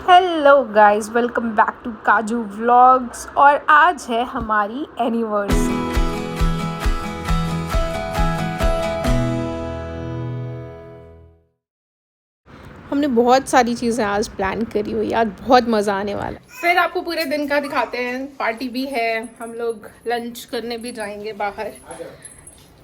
Hello guys, welcome back to Kaju vlogs. और आज है हमारी एनिवर्सरी। हमने बहुत सारी चीज़ें आज प्लान करी हुई, आज बहुत मज़ा आने वाला है। फिर आपको पूरे दिन का दिखाते हैं। पार्टी भी है, हम लोग लंच करने भी जाएंगे बाहर।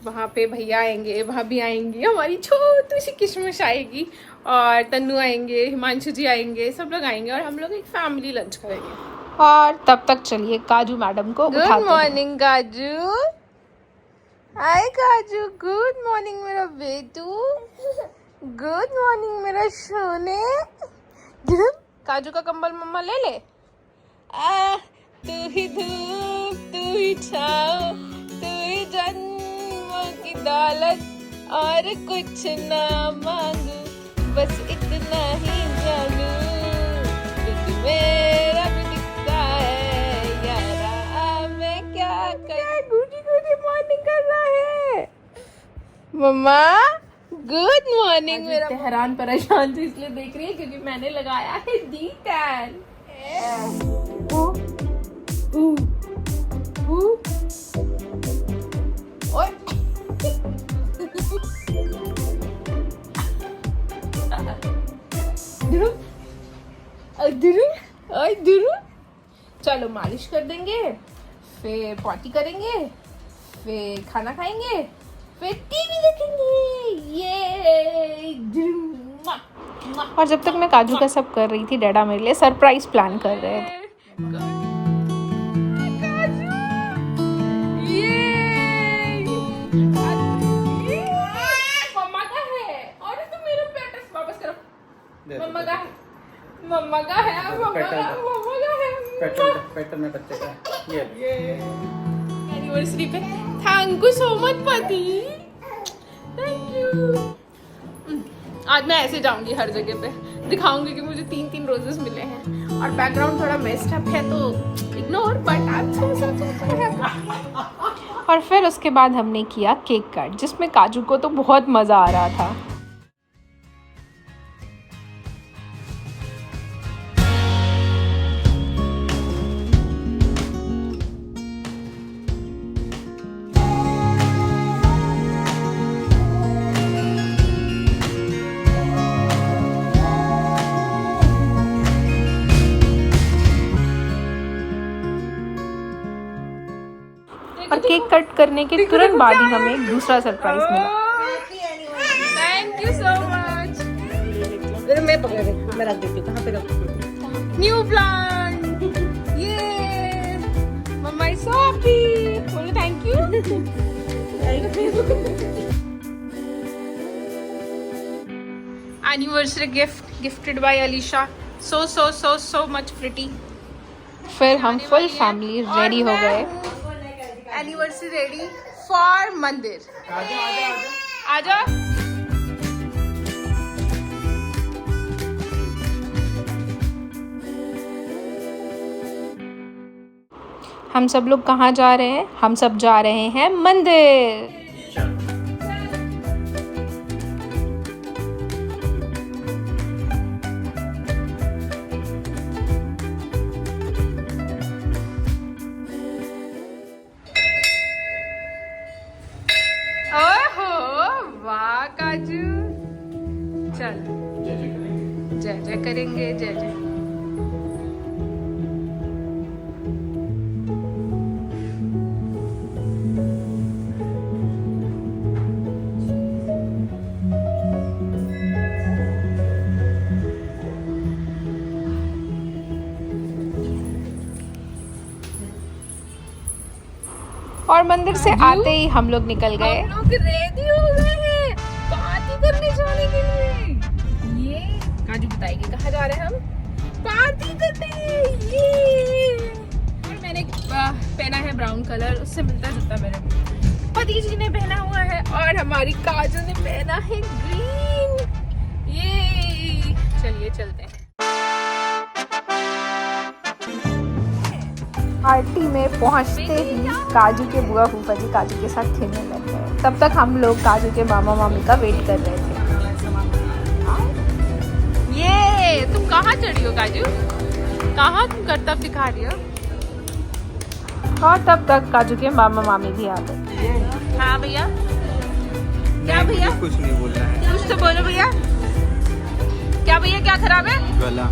वहाँ पे भैया आएंगे, भाभी आएंगी, हमारी छोटी सी किशमिश आएगी और तन्नू आएंगे, हिमांशु जी आएंगे, सब लोग आएंगे और हम लोग एक फैमिली लंच करेंगे। और तब तक चलिए काजू मैडम को उठाते हैं। गुड मॉर्निंग काजू। हाय काजू, गुड मॉर्निंग मेरा बेटू। गुड मॉर्निंग मेरा सोने। काजू का कंबल मम्मा ले ले। तू ही धूप, तू ही छाँव, तू ही जन्म की दौलत, और कुछ ना मांगू, बस इतना ही जानू, तुझ मेरा भी दिखता है यारा, मैं क्या कर। गुडी गुडी मॉर्निंग कर रहा है मम्मा। Good morning. मेरा हैरान परेशान थी इसलिए देख रही है क्योंकि मैंने लगाया है डी टैन। चलो मालिश कर देंगे, फिर पॉटी करेंगे, फिर खाना खाएंगे, फिर टीवी देखेंगे। ये और जब तक मैं काजू का सब कर रही थी, डैडा मेरे लिए सरप्राइज प्लान कर रहे थे। मम्मा का है और तुम मेरा पेट वापस करो। मम्मा का है, मम्मा का है, मम्मा का है, पेट में बच्चे का। ये एनिवर्सरी पे थैंक यू सो मच पति, थैंक यू। आज मैं ऐसे जाऊंगी हर जगह पे, दिखाऊंगी कि मुझे 3 रोजेस मिले हैं और बैकग्राउंड थोड़ा मेस्ड अप है तो ignore, but I am so और फिर उसके बाद हमने किया केक कट, जिसमें काजू को तो बहुत मज़ा आ रहा था। और केक कट करने के तुरंत बाद ही हमें एक दूसरा सरप्राइज मिला। Thank you so much. मैं पकड़ रही, मैं रख देती हूँ। कहाँ पे रखूँ? New plant. ये मम्मा इज सो हैप्पी। बोलो thank you. Anniversary gift gifted bye Alisha. So much pretty. फिर हम फुल फैमिली रेडी हो गए। एनिवर्सरी रेडी फॉर मंदिर। आजा। हम सब लोग कहाँ जा रहे हैं? हम सब जा रहे हैं मंदिर। वाह काजू, चल जय जय करेंगे, जय जय। और मंदिर से आते ही हम लोग निकल गए। हम लोग रेडी हो गए हैं पार्टी करने जाने के लिए। ये काजू बताएगी कहाँ जा रहे हैं हम? पार्टी करने। ये और मैंने पहना है ब्राउन कलर, उससे मिलता जुलता मेरे पति जी ने पहना हुआ है, और हमारी काजू ने पहना है ग्रीन। ये चलिए चलते हैं। पार्टी में पहुंचते ही काजू के बुआ फूफा जी काजू के साथ खेलने लग गए। तब तक हम लोग काजू के मामा मामी का वेट कर रहे थे। ये तुम कहाँ चढ़ी हो काजू? कहाँ तुम करतब दिखा रही हो? और तब तक काजू के मामा मामी भी आ गए। हाँ भैया, क्या भैया? कुछ नहीं बोल रहा है। कुछ तो बोलो भैया। क्या भैया, क्या खराब है? गला।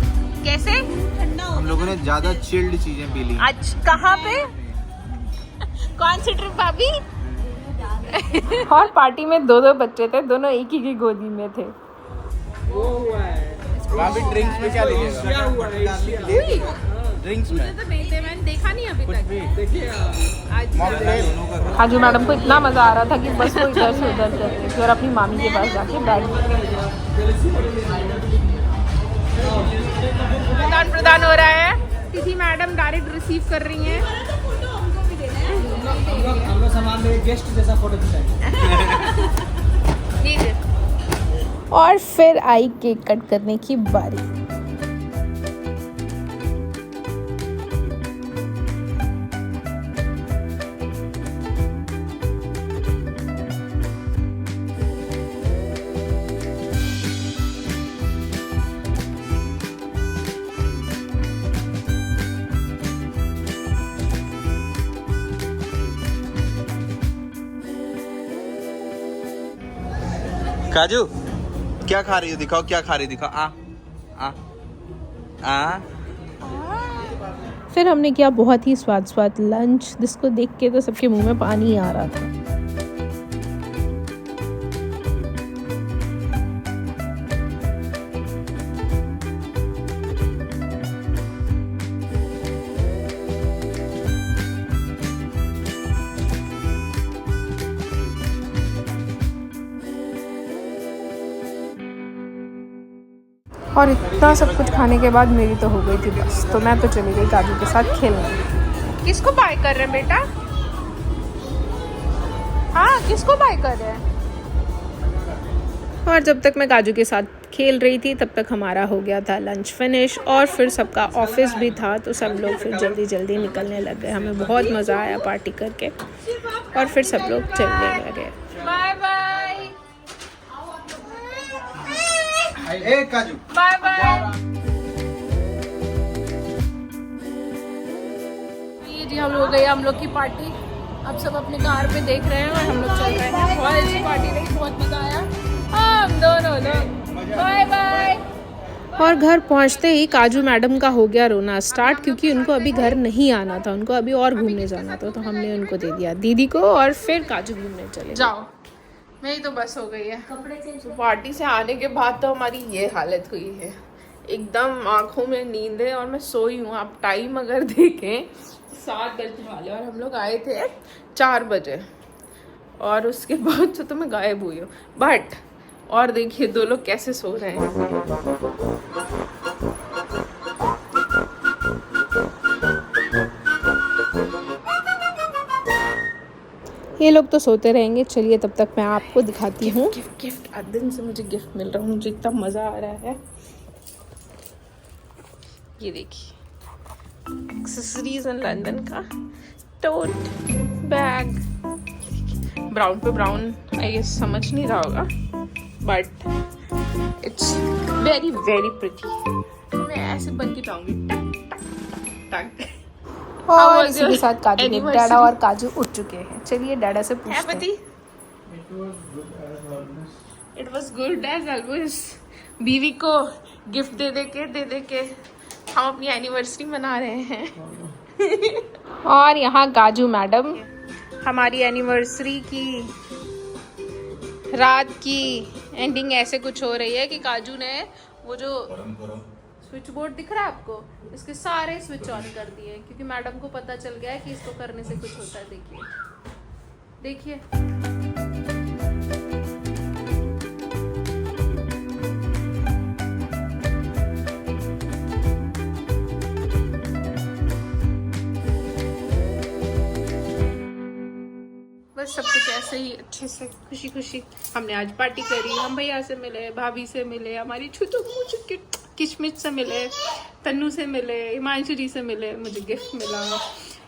कैसे? हम लोगों ने ज्यादा चिल्ड चीजें पी ली। आज कहाँ पे? कौन सी ट्रिप भाभी? और पार्टी में दो बच्चे थे, दोनों एक ही की गोदी में थे। भाभी ड्रिंक्स में क्या लीजिएगा? ड्रिंक्स में तो नहीं थे, मैंने देखा नहीं अभी तक। आज काजू मैडम को इतना मजा आ रहा था कि बस वो इधर से उधर कर रही थी और अपनी मामी के पास जाके बैठ गई। प्रदान हो रहा है। तिथि मैडम डायरेक्ट रिसीव कर रही हैं। हम लोग सामान में गेस्ट जैसा फोटो खिंचाएंगे। और फिर आई केक कट करने की बारी। काजू क्या खा रही हो? दिखाओ क्या खा रही हो, दिखाओ। आ आ आ फिर हमने किया बहुत ही स्वाद लंच, जिसको देख के तो सबके मुंह में पानी आ रहा था। और इतना सब कुछ खाने के बाद मेरी तो हो गई थी बस, तो मैं तो चली गई काजू के साथ खेलने। किसको बाय कर रहे हैं बेटा? हाँ, किसको बाय कर रहे हैं? और जब तक मैं काजू के साथ खेल रही थी तब तक हमारा हो गया था लंच फिनिश, और फिर सबका ऑफिस भी था, तो सब लोग फिर जल्दी जल्दी निकलने लग गए। हमें बहुत मज़ा आया पार्टी करके, और फिर सब लोग चलने लगे। बाय बाय काजू, बाय बाय। ये जी हम लोग गए, हम लोग की पार्टी अब सब अपने कार पे देख रहे हैं और हम लोग चल रहे हैं। बहुत अच्छी पार्टी रही, बहुत मजा आया। हम दोनों लोग बाय बाय। और घर पहुंचते ही काजू मैडम का हो गया रोना स्टार्ट, क्योंकि उनको अभी घर नहीं आना था, उनको अभी और घूमने जाना था। तो हमने उनको दे दिया दीदी को, और फिर काजू घूमने चले। जाओ, मेरी तो बस हो गई है। तो पार्टी से आने के बाद तो हमारी ये हालत हुई है, एकदम आंखों में नींद है और मैं सोई हूँ। आप टाइम अगर देखें 7 बजने वाले, और हम लोग आए थे 4 बजे, और उसके बाद तो मैं गायब हुई हूँ। बट और देखिए 2 लोग कैसे सो रहे हैं। ये लोग तो सोते रहेंगे। चलिए तब तक मैं आपको दिखाती हूँ गिफ्ट। आज दिन से मुझे गिफ्ट मिल रहा है, मुझे इतना मज़ा आ रहा है। ये देखिए, एक्सेसरीज इन लंदन का टोट बैग, ब्राउन पे ब्राउन, आई गेस समझ नहीं रहा होगा, but it's very very pretty. मैं ऐसे बन के जाऊंगी, टक टक टक। और इसी के साथ काजू के डैडा और काजू उठ चुके हैं। चलिए डैडा से पूछते हैं। It was good as always. बीवी को गिफ्ट दे दे के हम अपनी एनिवर्सरी मना रहे हैं। और यहाँ काजू मैडम हमारी एनिवर्सरी की रात की एंडिंग ऐसे कुछ हो रही है कि काजू ने वो जो स्विच बोर्ड दिख रहा है आपको, इसके सारे स्विच ऑन कर दिए, क्योंकि मैडम को पता चल गया है कि इसको करने से कुछ होता है। देखिए बस सब कुछ ऐसे ही अच्छे से खुशी खुशी हमने आज पार्टी करी। हम भैया से मिले, भाभी से मिले, हमारी छुटू किशमिश से मिले, तन्नू से मिले, हिमांशु जी से मिले, मुझे गिफ्ट मिला,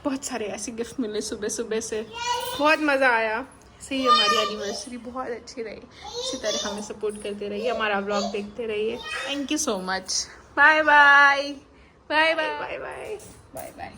बहुत सारे ऐसे गिफ्ट मिले सुबह सुबह से। बहुत मज़ा आया। सही, हमारी एनिवर्सरी बहुत अच्छी रही। इसी तरह हमें सपोर्ट करते रहिए, हमारा व्लॉग देखते रहिए। Thank you so much. Bye bye bye bye bye bye bye bye.